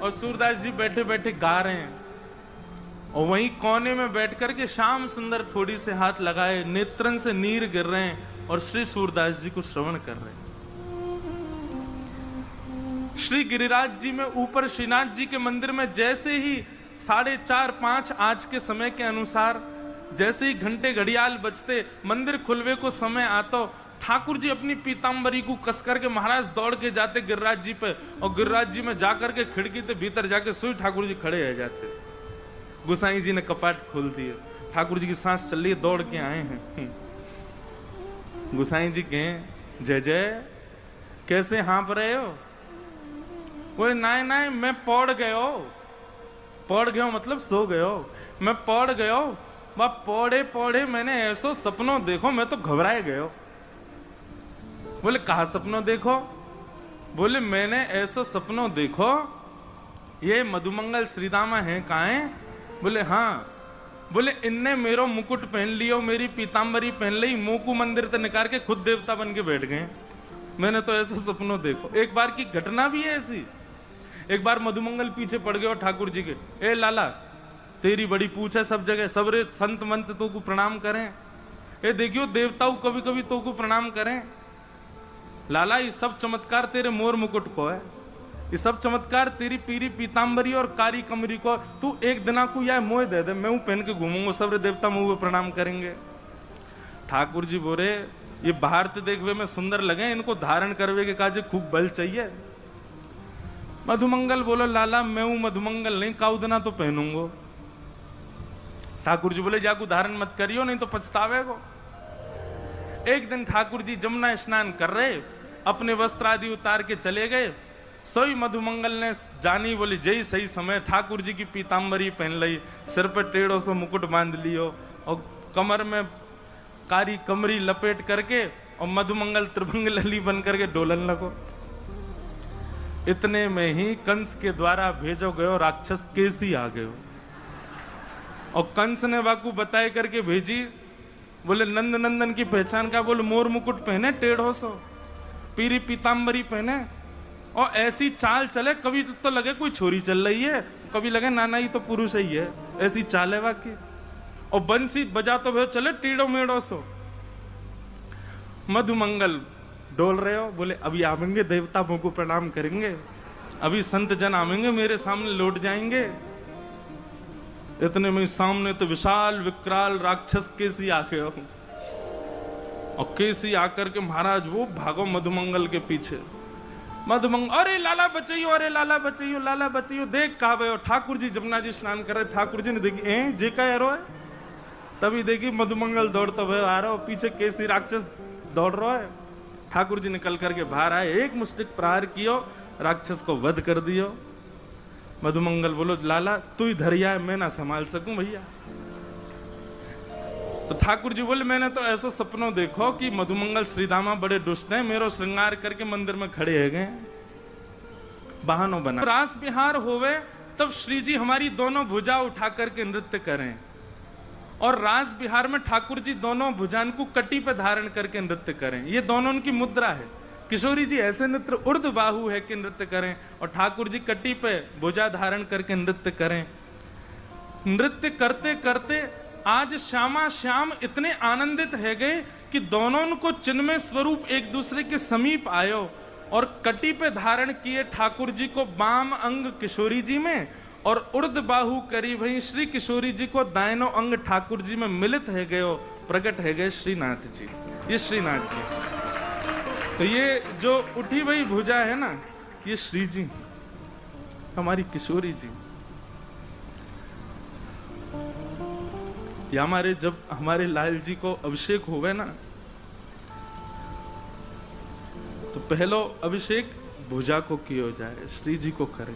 और सूरदास जी बैठे बैठे गा रहे हैं, और वहीं कोने में बैठ करके श्याम सुंदर थोड़ी से हाथ लगाए, नेत्रन से नीर गिर रहे हैं और श्री सूरदास जी को श्रवण कर रहे हैं। श्री गिरिराज जी में ऊपर श्रीनाथ जी के मंदिर में जैसे ही 4:30-5 आज के समय के अनुसार जैसे ही घंटे घड़ियाल बजते, मंदिर खुलवे को समय आता, ठाकुर जी अपनी पीतांबरी को कस करके महाराज दौड़ के जाते गिरिराज जी पे, और गिरिराज जी में जाकर के खिड़की के भीतर जाके सोई ठाकुर जी खड़े रह जाते। गुसाई जी ने कपाट खोल दिए, ठाकुर जी की सांस चल रही है, दौड़ के आए हैं। गुसाई जी कहे, जय जय, कैसे हाँप रहे हो? बोले नाय नाय, मैं पौड़ गयो। पौड़ गयो मतलब सो गयो। मैं पौड़ गयो, वह पौड़े पौड़े मैंने ऐसो सपनों देखो, मैं तो घबराए गयो। बोले कहा सपनों देखो? बोले मैंने ऐसो सपनों देखो, ये मधुमंगल श्रीदामा है कहाँ है? बोले हाँ। बोले इनने मेरो मुकुट पहन लियो, मेरी पीतांबरी पहन ली, मुंह को मंदिर से निकाल के खुद देवता बन के बैठ गए। मैंने तो ऐसा सपनों देखो। एक बार की घटना भी है ऐसी। एक बार मधुमंगल पीछे पड़ गए और ठाकुर जी के, ए लाला तेरी बड़ी पूछ है सब जगह, सबरे संत मंत तो को प्रणाम करें, ए देखियो देवताओं कभी कभी तो को प्रणाम करें। लाला ये सब चमत्कार तेरे मोर मुकुट को है, ये सब चमत्कार तेरी पीरी पीतांबरी और कारी कमरी को, तू एक दिना को या मोह दे दे, मैं हूं पहन के घूमूंगा, सबरे देवता मुंह प्रणाम करेंगे। ठाकुर जी बोले ये भारत देखवे में सुंदर लगे, इनको धारण करवे के काजे खूब बल चाहिए। मधुमंगल बोलो लाला मैं हूं मधुमंगल नहीं, काउदना तो पहनूंगो। ठाकुर जी बोले जाकू धारण मत करियो, नहीं तो पछतावेगो। एक दिन ठाकुर जी जमुना स्नान कर रहे, अपने वस्त्र आदि उतार के चले गए। सोई मधुमंगल ने जानी बोली जय सही समय, ठाकुर जी की पीतांबरी पहन ली, सिर पर टेढ़ों से मुकुट बांध लियो और कमर में कारी कमरी लपेट करके और मधुमंगल त्रिभंग लली बन करके डोलन लगो। इतने में ही कंस के द्वारा भेजो गयो राक्षस केसी आ गयो, और कंस ने वाकू बताए करके भेजी। बोले नंद नंदन की पहचान का? बोले मोर मुकुट पहने, टेढ़ो सो, पीरी पीतांबरी पहने, और ऐसी चाल चले, कभी तो लगे कोई छोरी चल रही है, कभी लगे नाना ही तो पुरुष ही है, ऐसी चाल है वाकई। और बंसी बजा तो भे चले टीड़ो मेड़ो सो। मधुमंगल डोल रहे हो, बोले अभी आवेंगे देवता को प्रणाम करेंगे, अभी संत जन आवेंगे मेरे सामने लौट जाएंगे। इतने में सामने तो विशाल विकराल राक्षस केसी आके हो, और केसी आकर के महाराज वो भागो मधुमंगल के पीछे। मधुमंगल अरे लाला बचाइयो, अरे लाला बचाइयो, लाला बचाइयो। देख कहा हो ठाकुर जी जमुना जी स्नान कर रहे, ठाकुर जी ने देखी जे का एरो है, तभी देखी मधुमंगल दौड़ता हुआ आ रहा हो, पीछे केसी राक्षस दौड़ रहा है। ठाकुर जी निकल करके बाहर आए, एक मुष्टिक प्रहार कियो, राक्षस को वध कर दियो। मधुमंगल बोलो लाला तू ही धरिया है, मैं ना संभाल सकूं भैया। तो ठाकुर जी बोले मैंने तो ऐसा सपनों देखो कि मधुमंगल श्रीदामा बड़े दुष्ट हैं, मेरो श्रृंगार करके मंदिर में खड़े है गए, बहानों बना। रास बिहार होवे तब श्री जी हमारी दोनों भुजा उठा करके नृत्य करें, और रास बिहार में ठाकुर जी दोनों भुजान को कटी पे धारण करके नृत्य करें, ये दोनों उनकी मुद्रा है। किशोरी जी ऐसे नृत्य उर्द बाहु है कि नृत्य करें, और ठाकुर जी कटी पे भुजा धारण करके नृत्य करें। नृत्य करते करते आज श्यामा श्याम इतने आनंदित है गए कि दोनों को चिन्मय स्वरूप एक दूसरे के समीप आयो, और कटी पे धारण किए ठाकुर जी को बाम अंग किशोरी जी में, और उर्द बाहु करी भई श्री किशोरी जी को दायनो अंग ठाकुर जी में मिलित है गयो, प्रकट है गए श्रीनाथ जी। ये श्रीनाथ जी, तो ये जो उठी हुई भुजा है ना, ये श्री जी हमारी किशोरी जी। या हमारे जब हमारे लाल जी को अभिषेक होवे ना, तो पहलो अभिषेक भुजा को किया जाए, श्री जी को करें।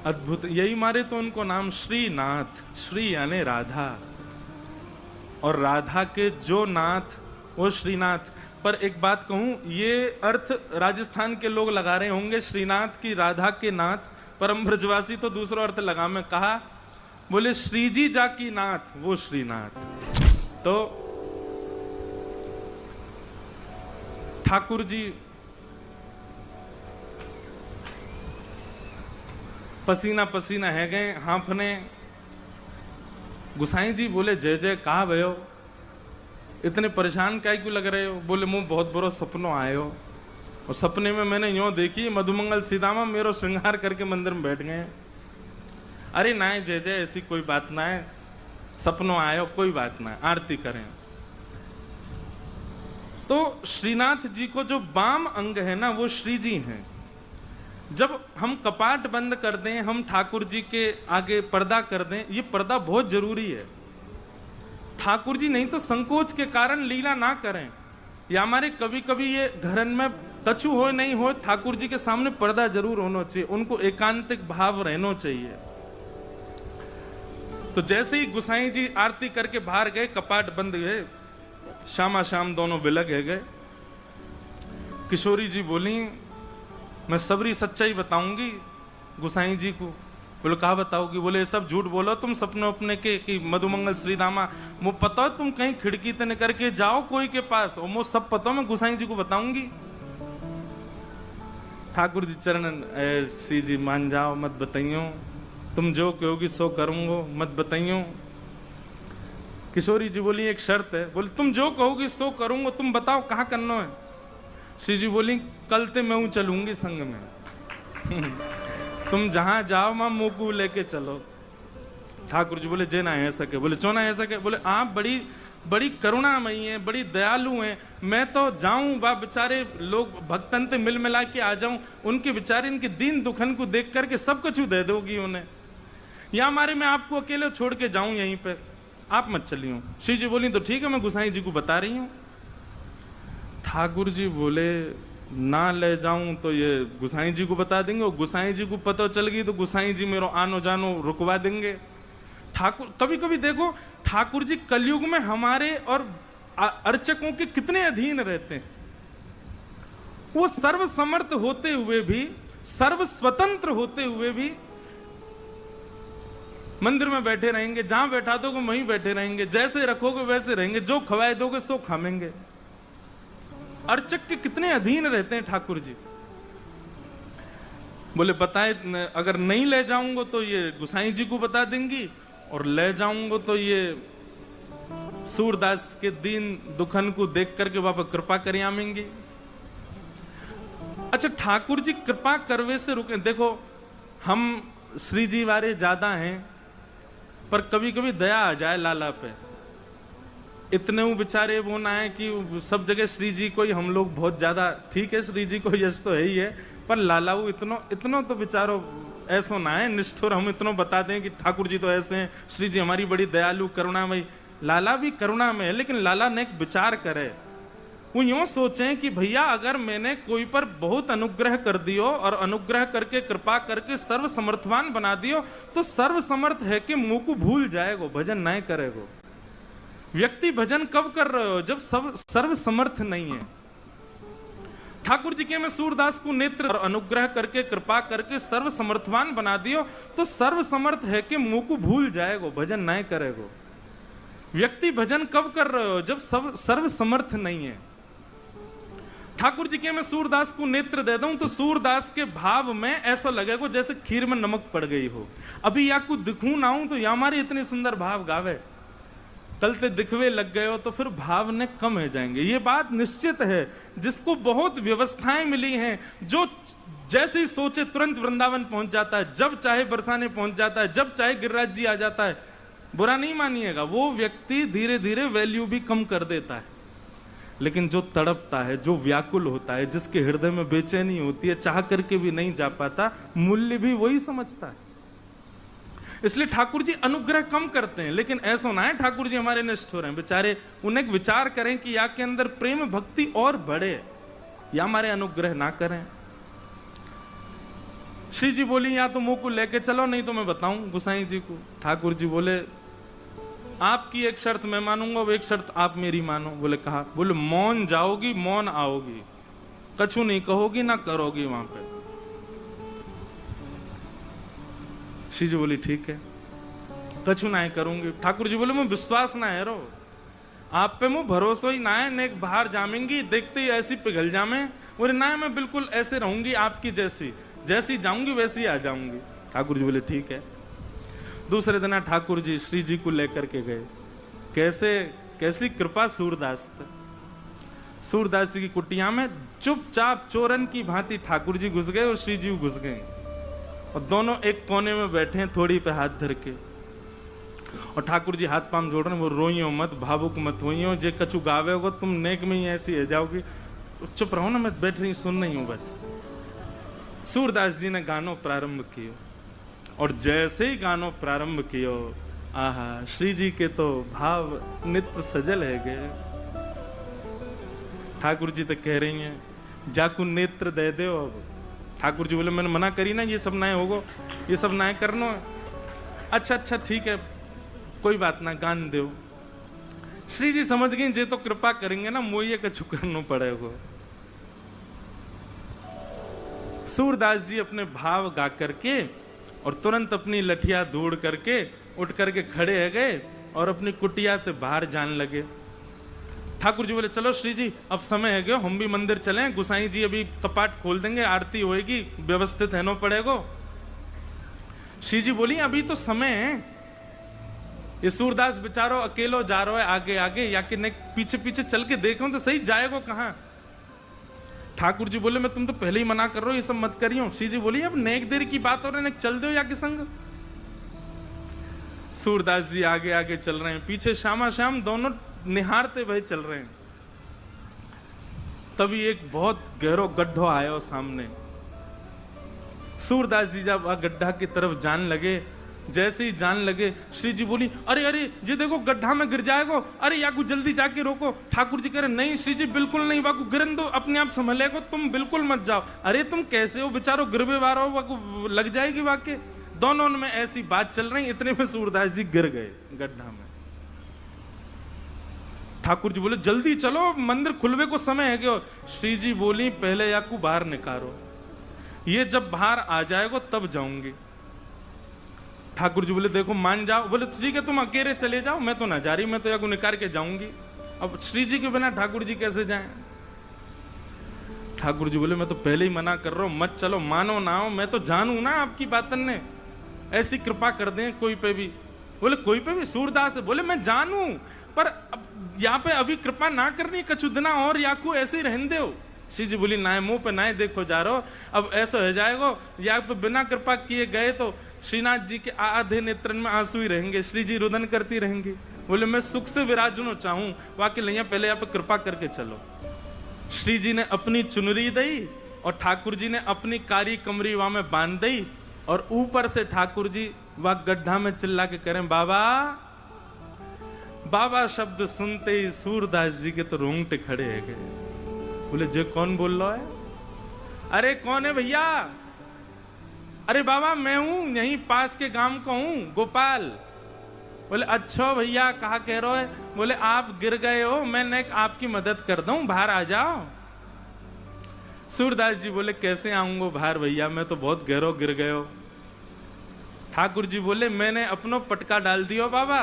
अद्भुत, यही मारे तो उनको नाम श्रीनाथ, श्री यानी राधा, और राधा के जो नाथ वो श्रीनाथ। पर एक बात कहूं, ये अर्थ राजस्थान के लोग लगा रहे होंगे श्रीनाथ की राधा के नाथ, परम ब्रजवासी तो दूसरा अर्थ लगा। मैं कहा बोले श्रीजी जाकी नाथ वो श्रीनाथ। तो ठाकुर जी पसीना पसीना है गए हांफने। गुसाई जी बोले जय जय कहा भयो, इतने परेशान क्या क्यों लग रहे हो? बोले मुँह बहुत बड़ो सपनों आए हो, और सपने में मैंने यूँ देखी मधुमंगल सीतामा मेरो श्रृंगार करके मंदिर में बैठ गए। अरे ना जय जय ऐसी कोई बात ना है, सपनों आए हो कोई बात ना है, आरती करें। तो श्रीनाथ जी को जो वाम अंग है ना वो श्री जी हैं। जब हम कपाट बंद कर दें, हम ठाकुर जी के आगे पर्दा कर दें, ये पर्दा बहुत जरूरी है। ठाकुर जी नहीं तो संकोच के कारण लीला ना करें, या हमारे कभी कभी ये घरन में कछु हो नहीं हो, ठाकुर जी के सामने पर्दा जरूर होना चाहिए, उनको एकांतिक भाव रहना चाहिए। तो जैसे ही गुसाई जी आरती करके बाहर गए, कपाट बंद गए, शामा शाम दोनों बिलग गए। किशोरी जी बोली मैं सबरी सच्चाई बताऊंगी गुसाई जी को। बोले कहा बताओगी? बोले ये सब झूठ बोलो तुम सपने अपने के कि मधुमंगल श्रीदामा, मुझे पता है तुम कहीं खिड़की तने करके जाओ कोई के पास, और मुझे सब पता, मैं गुसाई जी को बताऊंगी। ठाकुर जी चरण श्री जी मान जाओ, मत बताइयो, तुम जो कहोगी सो करूंगो, मत बताइयो। किशोरी जी बोली एक शर्त है। बोले तुम जो कहोगी सो करूंगा, तुम बताओ कहाँ करना है? श्री जी बोली कल ते मैं चलूंगी संग में तुम जहां जाओ मां मुंह को लेके चलो। ठाकुर जी बोले जे ना है सके। बोले चो ना है सके? बोले आप बड़ी बड़ी करुणामयी हैं, बड़ी दयालु हैं, मैं तो जाऊं बा बेचारे लोग भक्तन ते मिल मिला के आ जाऊं, उनके बेचारे इनके दीन दुखन को देख करके सब कुछ दे दोगी उन्हें, या हमारे मैं आपको अकेले छोड़ के जाऊं यहीं पे, आप मत चलियो। श्री जी बोली तो ठीक है मैं गुसाई जी को बता रही हूं। ठाकुर जी बोले ना ले जाऊं तो ये गुसाई जी को बता देंगे, और गुसाई जी को पता चल गई तो गुसाई जी मेरो आनो जानो रुकवा देंगे। ठाकुर कभी कभी देखो ठाकुर जी कलयुग में हमारे और अर्चकों के कितने अधीन रहते हैं। वो सर्व समर्थ होते हुए भी, सर्व स्वतंत्र होते हुए भी मंदिर में बैठे रहेंगे, जहां बैठा दोगे वहीं बैठे रहेंगे, जैसे रखोगे वैसे रहेंगे, जो खवाए दोगे सो खामेंगे। अर्चक के कितने अधीन रहते हैं ठाकुर जी। बोले बताए अगर नहीं ले जाऊंगा तो ये गुसाई जी को बता देंगी, और ले जाऊंगा तो ये सूरदास के दीन दुखन को देख करके वापस कृपा कर आमेंगी। अच्छा ठाकुर जी कृपा करवे से रुके। देखो हम श्री जी वाले ज्यादा हैं, पर कभी कभी दया आ जाए लाला पे, इतने वो बेचारे वो ना है कि सब जगह श्री जी को ही हम लोग बहुत ज्यादा, ठीक है श्री जी को यश तो है ही है, पर लाला वो इतनो तो बेचारो ऐसा ना है निष्ठुर हम इतनो बता दें कि ठाकुर जी तो ऐसे हैं, श्री जी हमारी बड़ी दयालु करुणामयी। लाला भी करुणा में है, लेकिन लाला ने एक विचार करे, वो यूं सोचें कि भैया अगर मैंने कोई पर बहुत अनुग्रह कर दियो और अनुग्रह करके कृपा करके सर्व समर्थवान बना दियो, तो सर्व समर्थ है कि मुंह को भूल जाएगो, भजन नहीं करेगो। व्यक्ति भजन कब कर रहे हो? जब सर्व समर्थ नहीं है। ठाकुर जी के में सूरदास को नेत्र और अनुग्रह करके कृपा करके सर्व समर्थवान बना दियो, तो सर्व समर्थ है कि मुंह को भूल जाएगो, भजन नहीं करेगो। व्यक्ति भजन कब कर रहे हो? जब सर्व समर्थ नहीं है। ठाकुर जी के मैं सूरदास को नेत्र दे दूं तो सूरदास के भाव में ऐसा लगेगा जैसे खीर में नमक पड़ गई हो। अभी या को दिखूं ना हूं तो या हमारे इतने सुंदर भाव गावे, तलते दिखवे लग गए हो तो फिर भाव ने कम हो जाएंगे। ये बात निश्चित है। जिसको बहुत व्यवस्थाएं मिली हैं, जो जैसे ही सोचे तुरंत वृंदावन पहुंच जाता है, जब चाहे बरसाने पहुंच जाता है, जब चाहे गिरिराज जी आ जाता है, बुरा नहीं मानिएगा, वो व्यक्ति धीरे धीरे वैल्यू भी कम कर देता है। लेकिन जो तड़पता है, जो व्याकुल होता है, जिसके हृदय में बेचैनी होती है, चाह करके भी नहीं जा पाता, मूल्य भी वही समझता है। इसलिए ठाकुर जी अनुग्रह कम करते हैं, लेकिन ऐसा ना है ठाकुर जी हमारे निष्ठुर हैं बेचारे। उन्हें विचार करें कि या के अंदर प्रेम भक्ति और बढ़े, या हमारे अनुग्रह ना करें। श्री जी बोली या तो मुंह को लेके चलो, नहीं तो मैं बताऊं गुसाई जी को। ठाकुर जी बोले आपकी एक शर्त मैं मानूंगा, वो एक शर्त आप मेरी मानो। बोले कहा? बोले मौन जाओगी, मौन आओगी, कछु नहीं कहोगी ना करोगी वहां पे। श्री जी बोली ठीक है, कछु ना करूंगी। ठाकुर जी बोले मैं विश्वास ना है रो, आप पे मुझे भरोसा ही ना है, नेक बाहर जामेंगी देखते ही ऐसी पिघल जामे। बोले ना मैं बिल्कुल ऐसे रहूंगी आपकी जैसी, जैसी जाऊंगी वैसी आ जाऊंगी। ठाकुर जी बोले ठीक है। दूसरे दिन ठाकुर जी श्री जी को लेकर के गए। कैसी कृपा सूरदास पर। सूरदास जी की कुटिया में चुपचाप चोरन की भांति ठाकुर जी घुस गए और श्री जी घुस गए, और दोनों एक कोने में बैठे हैं थोड़ी पे हाथ धर के, और ठाकुर जी हाथ पांव जोड़ रहे हैं। वो रोइयो मत, भावुक मत होइयो, जे कछु गावे हो तुम नेक में ही ऐसी है जाओगी, चुप रहो ना, मैं बैठ रही सुन नहीं हूं बस। सूरदास जी ने गानो प्रारंभ कियो, और जैसे ही गानो प्रारंभ कियो, आहा, श्री जी के तो भाव नित्य सजल है गए। ठाकुर जी तो कह रही हैं जाकू नेत्र दे दो। अब ठाकुर जी बोले मैंने मना करी ना, ये सब ना होगो, ये सब ना करनो। अच्छा ठीक है, कोई बात ना, गान दो। श्री जी समझ गई जे तो कृपा करेंगे ना, मोये कछु करना पड़ेगा। सूरदास जी अपने भाव गा करके और तुरंत अपनी लठिया दौड़ करके उठ करके खड़े है गए और अपनी कुटिया से बाहर जाने लगे। ठाकुर जी बोले चलो श्री जी अब समय है गयो, हम भी मंदिर चलें, गुसाई जी अभी कपाट खोल देंगे, आरती होएगी, व्यवस्थित रहना पड़ेगा। श्री जी बोली अभी तो समय है, ये सूरदास बेचारो अकेलो जा रहा है आगे आगे, या कि पीछे पीछे चल के देखो तो सही जाएगा कहां। ठाकुर जी बोले मैं तुम तो पहले ही मना कर रहे हो, ये सब मत करियो। श्री जी बोली अब नेक देर की बात हो रही है, चल दो या कि संग। सूरदास जी आगे आगे चल रहे हैं, पीछे श्यामा श्याम दोनों निहारते हुए चल रहे हैं। तभी एक बहुत गहरो गड्ढो आया सामने। सूरदास जी जब गड्ढा की तरफ जान लगे, जैसे ही जान लगे, श्री जी बोली अरे अरे ये देखो गड्ढा में गिर जाएगा, अरे याकू जल्दी जाके रोको। ठाकुर जी कह रहे नहीं श्री जी बिल्कुल नहीं, वाकू गिरन दो, अपने आप संभलेगो, तुम बिल्कुल मत जाओ। अरे तुम कैसे हो बेचारो, गिरबे वारो, वाकू लग जाएगी वाके। दोनों में ऐसी बात चल रही, इतने में सूरदास जी गिर गए गड्ढा में। ठाकुर जी बोले जल्दी चलो, मंदिर खुलवे को समय है क्यों। श्री जी बोली पहले याकू बाहर निकालो, ये जब बाहर आ जाएगा तब जाऊंगी। ठाकुर जी बोले देखो मान जाओ। बोले ठीक है तुम अकेले चले जाओ, मैं तो ना जा रही, मैं तो याकू निकाल के जाऊंगी। अब श्री जी के बिना ठाकुर जी कैसे जाएं। ठाकुर जी बोले मैं तो पहले ही मना कर रहा हूं, मत चलो, मानो ना हो, मैं तो जानू ना आपकी बातन ने, ऐसी कृपा कर दें कोई पे भी। बोले कोई पे भी। सूरदास बोले मैं जानू, पर अब यहाँ पे अभी कृपा ना करनी, कछु दिना और याकू ऐसे ही रहने दो। श्री जी बोली ना मुंह पे ना देखो जा रहो, अब ऐसा हो जाएगा या पे बिना कृपा किए गए तो श्रीनाथ जी के आधे नेत्रन में आंसू ही रहेंगे, श्री जी रुदन करती रहेंगी। बोले मैं सुख से विराजनो चाहूं, वाकई लिया पहले यहाँ पे कृपा करके चलो। श्री जी ने अपनी चुनरी दी और ठाकुर जी ने अपनी कारी कमरी वहां में बांध दी, और ऊपर से ठाकुर जी वह गड्ढा में चिल्ला के करें बाबा बाबा शब्द सुनते ही सूरदास जी के तो रोंगटे खड़े है गए। बोले जे कौन बोल रहा है। अरे कौन है भैया। अरे बाबा मैं हूं, यहीं पास के गांव का हूं, गोपाल। बोले अच्छा भैया कहा कह रहे हो। बोले आप गिर गए हो, मैं आपकी मदद कर दूं, बाहर आ जाओ। सूरदास जी बोले कैसे आऊंगा बाहर भैया, मैं तो बहुत गहरो गिर गए हो। ठाकुर जी बोले मैंने अपनो पटका डाल दियो बाबा,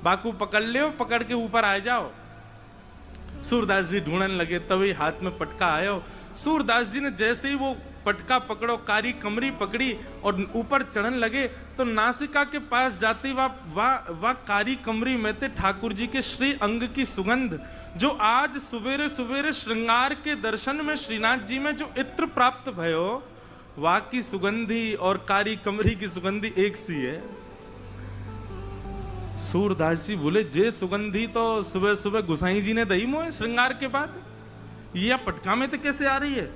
बाकू पकड़ लियो, पकड़ के ऊपर आ जाओ। सूरदास जी ढूंढने लगे, तभी हाथ में पटका आयो। सूरदास जी ने जैसे ही वो पटका पकड़ो, कारी कमरी पकड़ी और ऊपर चढ़ने लगे, तो नासिका के पास जाती वह कारी कमरी में थे ठाकुर जी के श्री अंग की सुगंध, जो आज सवेरे सवेरे श्रृंगार के दर्शन में श्रीनाथ जी में जो इत्र प्राप्त भयो, वह की सुगंधी और कारी कमरी की सुगंधी एक सी है। सूरदास जी बोले जे सुगंधी तो सुबह सुबह गुसाई जी ने दही मोए श्रृंगार के बाद, यह पटका में तो कैसे आ रही है।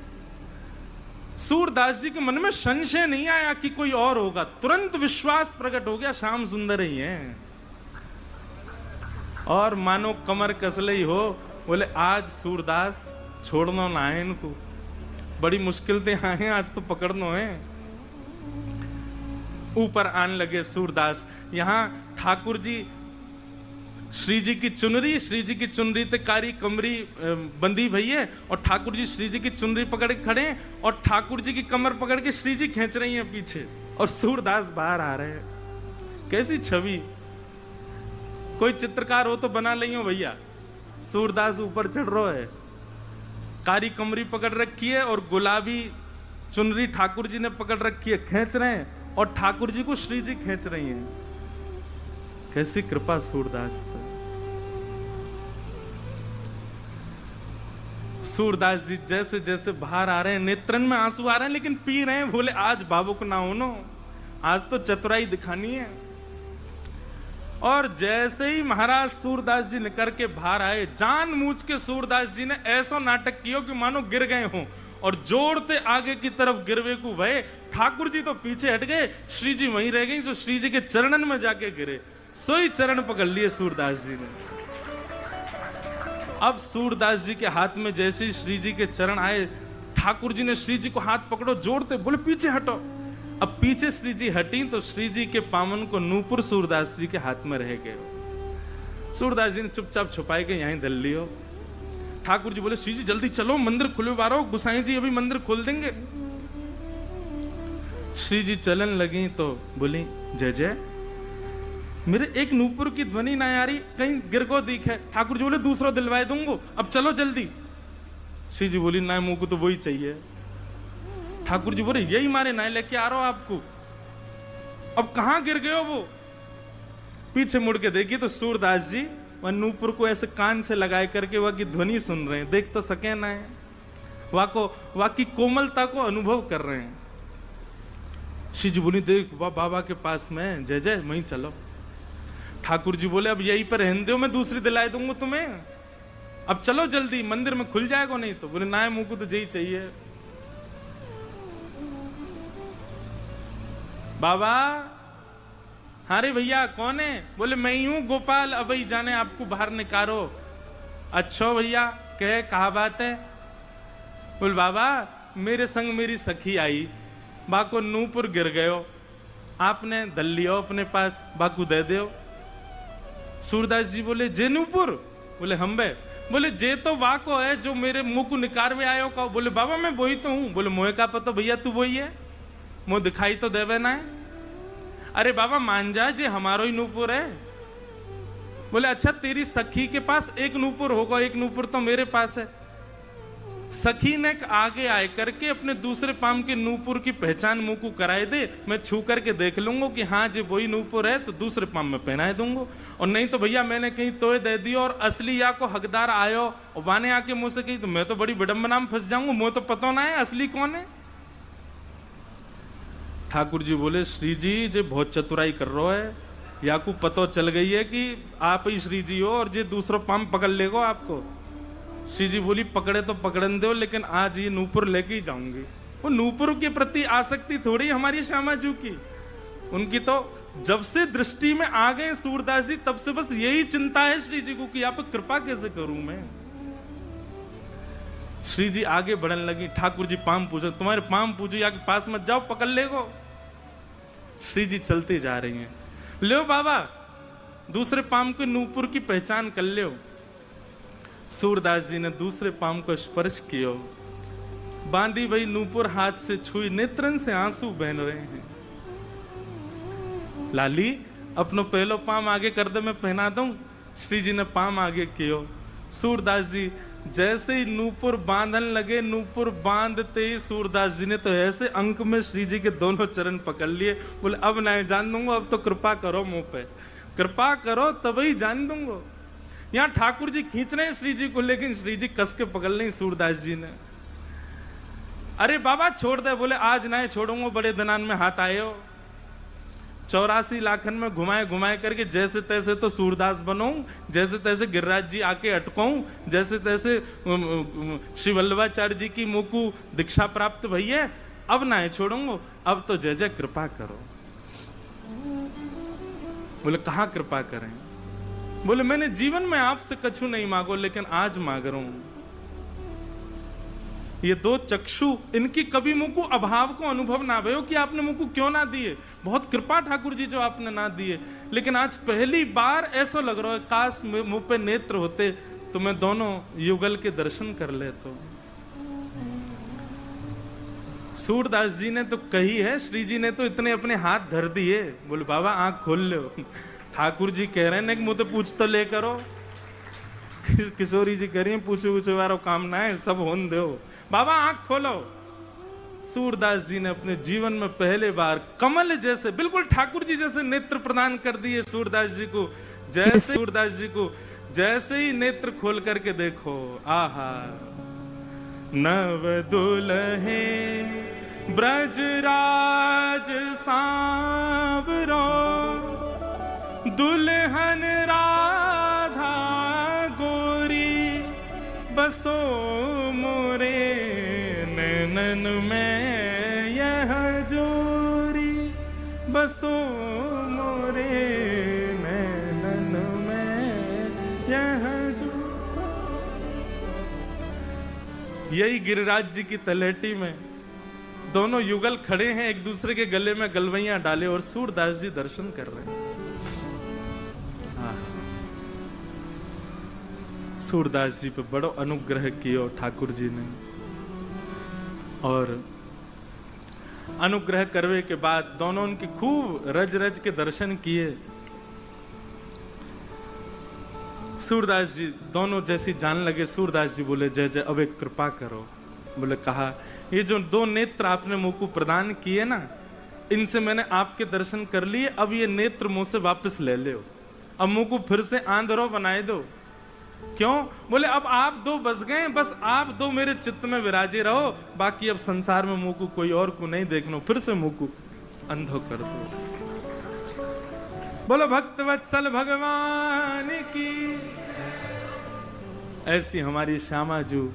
सूरदास जी के मन में संशय नहीं आया कि कोई और होगा, तुरंत विश्वास प्रकट हो गया श्याम सुंदर ही है। और मानो कमर कसले ही हो, बोले आज सूरदास छोड़ना ना है इनको, बड़ी मुश्किल से आए हैं, आज तो पकड़ना है। ऊपर आने लगे सूरदास। यहां ठाकुर जी श्री जी की चुनरी ते कारी कमरी बंदी भई है, और ठाकुर जी श्री जी की चुनरी पकड़ के खड़े हैं, और ठाकुर जी की कमर पकड़ के श्री जी खींच रही हैं पीछे, और सूरदास बाहर आ रहे हैं। कैसी छवि, कोई चित्रकार हो तो बना लियो भैया। सूरदास ऊपर चढ़ रहा है, कारी कमरी पकड़ रखी है और गुलाबी चुनरी ठाकुर जी ने पकड़ रखी है, खींच रहे हैं, और ठाकुर जी को श्री जी खींच रही हैं। कैसी कृपा सूरदास पर। सूरदास जी जैसे जैसे बाहर आ रहे हैं, नेत्रन में आंसू आ रहे हैं, लेकिन पी रहे हैं। बोले आज भावुक ना हो नो, आज तो चतुराई दिखानी है। और जैसे ही महाराज सूरदास जी निकल के बाहर आए, जानबूझ के सूरदास जी ने ऐसा नाटक किया कि मानो गिर गए हों, और जोड़ते आगे की तरफ गिरवे को भय। ठाकुर जी तो पीछे हट गए, श्री जी वहीं रह गई, जो श्री जी के चरणन में जाके गिरे। सोई चरण पकड़ लिए सूरदास जी ने। अब सूरदास जी के हाथ में जैसे ही श्री जी के चरण आए, ठाकुर जी ने श्री जी को हाथ पकड़ो, जोड़ते बोले पीछे हटो। अब पीछे श्री जी हटी तो श्री जी के पामन को नूपुर सूरदास जी के हाथ में रह गए। सूरदास जी ने चुपचाप छुपाए के यहीं धल लियो। ठाकुर जी बोले श्री जी जल्दी चलो, मंदिर खुलवा रहो, गुसाई जी अभी मंदिर खोल देंगे। श्री जी चलन लगी तो बोली जय जय, मेरे एक नूपुर की ध्वनि ना आ रही, कहीं गिर को दिख है। ठाकुर जी बोले दूसरा दिलवाए दूंगो, अब चलो जल्दी। श्री जी बोली ना, मुंह को तो वही चाहिए। ठाकुर जी बोले यही मारे ना लेके आ रहा हूं आपको। अब कहां गिर गए हो वो? पीछे मुड़ के देखिए तो सूरदास जी वह नूपुर को ऐसे कान से लगाए करके वह की ध्वनि सुन रहे हैं, देख तो सके ना है, वह की कोमलता को अनुभव कर रहे हैं। श्री जी बोली देख बाबा के पास में, जय जय वहीं चलो। ठाकुर जी बोले अब यहीं पर रहने दो, मैं दूसरी दिलाई दूंगा तुम्हें, अब चलो जल्दी, मंदिर में खुल जाएगा नहीं तो। बोले ना मुंह को तो यही चाहिए। बाबा, हाँ रे भैया कौन है? बोले मैं ही हूं गोपाल, अब ही जाने आपको बाहर निकालो। अच्छा भैया कहा बात है? बोले बाबा मेरे संग मेरी सखी आई, बाको नूपुर गिर गयो, आपने दल लियो अपने पास, बाकू दे दो। सूरदास जी बोले जे नूपुर? बोले हम बे। बोले जे तो वाको है जो मेरे मुंह को निकारवे आयो का। बोले बाबा मैं वही तो हूं। बोले मोहे का पता भैया तू वही है, मुंह दिखाई तो देवे ना है। अरे बाबा मान जा, जे हमारो ही नूपुर है। बोले अच्छा तेरी सखी के पास एक नूपुर होगा, एक नूपुर तो मेरे पास है। सखी ने आगे आए करके अपने दूसरे पाम के नूपुर की पहचान मुंह को कराए दे, मैं छू करके देख लूंगा कि हाँ जे वही नूपुर है तो दूसरे पाम में पहनाए दूंगा, और नहीं तो भैया मैंने कहीं तोय दे दिया और असली या को हकदार आयो और बाने आके मुंह से कही तो मैं तो बड़ी विडंबना में फंस जाऊंगा, मुझे तो पता ना है असली कौन है। ठाकुर जी बोले श्री जी जे बहुत चतुराई कर रहा है, या को पता चल गई है कि आप ही श्री जी हो और जे दूसरा पाम पकड़ लेगो आपको। श्री जी बोली पकड़े तो पकड़न दो, लेकिन आज ये नूपुर लेके ही जाऊंगी। वो नूपुर के प्रति आसक्ति थोड़ी हमारी श्यामा जी की, उनकी तो जब से दृष्टि में आ गए सूरदास जी तब से बस यही चिंता है श्री जी को कि आप कृपा कैसे करूं मैं। श्री जी आगे बढ़ने लगी, ठाकुर जी पाम पूछो, तुम्हारे पाम पूछो या के पास मत जाओ, पकड़ लेगो। श्री जी चलते जा रही हैं, लो बाबा दूसरे पाम के नूपुर की पहचान कर लो। सूरदास जी ने दूसरे पाम को स्पर्श किया, बांधी भाई नूपुर हाथ से छुई, नेत्रन से आंसू बहन रहे हैं। लाली अपनो पहलो पाम आगे कर दे, मैं पहना दूं। श्री जी ने पाम आगे कियो। सूरदास जी जैसे ही नूपुर बांधन लगे, नूपुर बांधते ही सूरदास जी ने तो ऐसे अंक में श्री जी के दोनों चरण पकड़ लिए। बोले अब ना जान दूंगा, अब तो कृपा करो मुंह पे, कृपा करो तभी जान दूंगा। यहां ठाकुर जी खींच रहे हैं श्री जी को, लेकिन श्री जी कस के पकड़ लें सूरदास जी ने। अरे बाबा छोड़ दे। बोले आज ना छोड़ूंगा, बड़े दिनान में हाथ आए हो। 84 लाखन में घुमाए घुमाए करके जैसे तैसे तो सूरदास बनो, जैसे तैसे गिरिराज जी आके अटकाऊं, जैसे तैसे श्री वल्लभाचार्य जी की मुंह को दीक्षा प्राप्त भई है। अब ना छोड़ूंगा, अब तो जय जय कृपा करो। बोले कहां कृपा करें? बोले मैंने जीवन में आपसे कछु नहीं मांगो, लेकिन आज मांग रहा हूं। ये दो चक्षु, इनकी कभी मुंह को अभाव को अनुभव ना भयो कि आपने मुंह को क्यों ना दिए। बहुत कृपा ठाकुर जी जो आपने ना दिए, लेकिन आज पहली बार ऐसा लग रहा है काश मुंह पे नेत्र होते तो मैं दोनों युगल के दर्शन कर ले। तो सूरदास जी ने तो कही है, श्री जी ने तो इतने अपने हाथ धर दिए। बोले बाबा आंख खोल लो। ठाकुर जी कह रहे हैं कि मुझे पूछ तो ले करो। किशोरी जी कह रही है पूछो वारो काम ना है, सब होन दो। बाबा आंख खोलो। सूरदास जी ने अपने जीवन में पहले बार कमल जैसे, बिल्कुल ठाकुर जी जैसे नेत्र प्रदान कर दिए सूरदास जी को। जैसे ही नेत्र खोल करके देखो, आहा, नव दुल्हे ब्रजराज सांवरो, दुल्हन राधा गोरी, बसो मोरे नैनन में यह जोरी, बसो मोरे नैनन में यह जोरी। यही गिरिराज जी की तलहटी में दोनों युगल खड़े हैं, एक दूसरे के गले में गलवैयां डाले और सूरदास जी दर्शन कर रहे हैं। सूरदास जी पे बड़ो अनुग्रह कियो ठाकुर जी ने, और अनुग्रह करवे के बाद दोनों उनकी खूब रज रज के दर्शन किए। सूरदास जी दोनों जैसी जान लगे, सूरदास जी बोले जय जय, अब एक कृपा करो। बोले कहा, ये जो दो नेत्र आपने मुंह को प्रदान किए ना, इनसे मैंने आपके दर्शन कर लिए, अब ये नेत्र मुंह से वापस ले लो, अब मुंह को फिर से आंधरो बनाए दो। क्यों? बोले अब आप दो बस गए, बस आप दो मेरे चित्त में विराजे रहो, बाकी अब संसार में मुंह को कोई और को नहीं देखना, फिर से मुंह को अंधो कर दो। बोलो भक्तवत्सल भगवान की। ऐसी हमारी श्यामा जू